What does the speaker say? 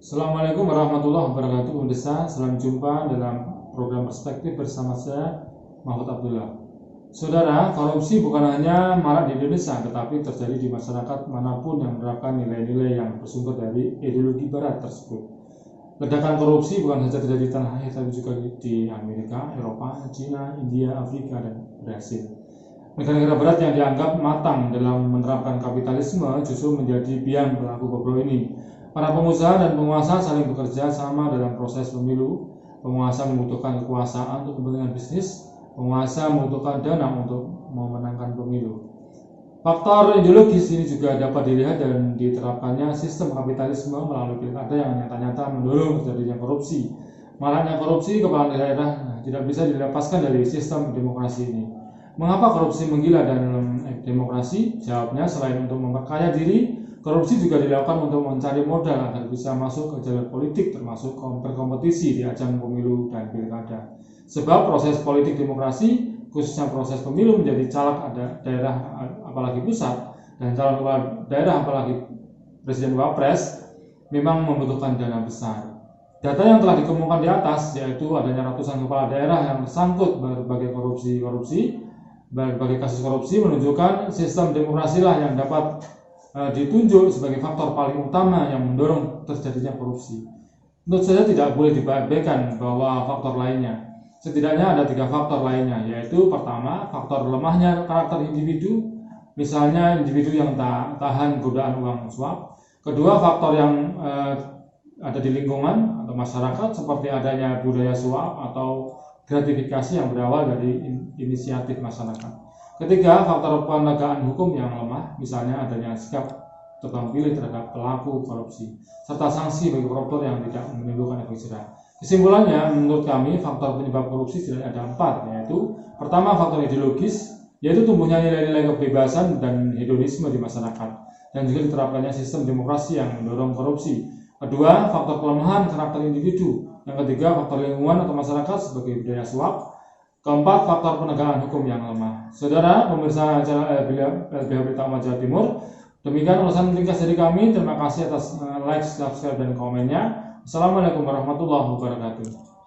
Assalamualaikum warahmatullahi wabarakatuh. Pemirsa, selamat jumpa dalam program Perspektif bersama saya, Mahfud Abdullah. Saudara, korupsi bukan hanya marak di Indonesia, tetapi terjadi di masyarakat manapun yang menerapkan nilai-nilai yang bersumber dari ideologi Barat tersebut. Ledakan korupsi bukan saja terjadi di tanah air, tapi juga di Amerika, Eropa, China, India, Afrika, dan Brasil. Negara-negara Barat yang dianggap matang dalam menerapkan kapitalisme justru menjadi biang pelaku bobrok ini. Para pengusaha dan penguasa saling bekerja sama dalam proses pemilu. Penguasa membutuhkan kekuasaan untuk kepentingan bisnis, penguasa membutuhkan dana untuk memenangkan pemilu. Faktor ideologis ini juga dapat dilihat dan diterapkannya sistem kapitalisme melalui pilkada yang nyata-nyata mendorong terjadinya korupsi. Maraknya korupsi kepala daerah tidak bisa dilepaskan dari sistem demokrasi ini. Mengapa korupsi menggila dalam demokrasi? Jawabnya, selain untuk memperkaya diri, korupsi juga dilakukan untuk mencari modal agar bisa masuk ke jalur politik, termasuk berkompetisi di ajang pemilu dan pilkada. Sebab proses politik demokrasi, khususnya proses pemilu menjadi caleg ada daerah apalagi pusat, dan calon kepala daerah apalagi presiden wapres, memang membutuhkan dana besar. Data yang telah dikemukakan di atas, yaitu adanya ratusan kepala daerah yang tersangkut berbagai kasus korupsi, menunjukkan sistem demokrasi lah yang dapat ditunjuk sebagai faktor paling utama yang mendorong terjadinya korupsi. Menurut saya tidak boleh diabaikan bahwa faktor lainnya. Setidaknya ada 3 faktor lainnya, yaitu pertama, faktor lemahnya karakter individu, misalnya individu yang tahan godaan uang suap. Kedua, faktor yang ada di lingkungan atau masyarakat, seperti adanya budaya suap atau gratifikasi yang berawal dari inisiatif masyarakat. Ketiga, faktor penegakan hukum yang lemah, misalnya adanya sikap tebang pilih terhadap pelaku korupsi, serta sanksi bagi koruptor yang tidak menimbulkan efek jerah. Kesimpulannya, menurut kami, faktor penyebab korupsi tidak ada 4, yaitu pertama, faktor ideologis, yaitu tumbuhnya nilai-nilai kebebasan dan hedonisme di masyarakat, dan juga diterapkannya sistem demokrasi yang mendorong korupsi. Kedua, faktor pelemahan karakter individu. Yang ketiga, faktor lingkungan atau masyarakat sebagai budaya suap. Keempat, faktor penegakan hukum yang lemah. Saudara, pemirsa acara LBH Berita Umat Jawa Timur, demikian ulasan ringkas dari kami. Terima kasih atas like, subscribe, dan komennya. Assalamualaikum warahmatullahi wabarakatuh.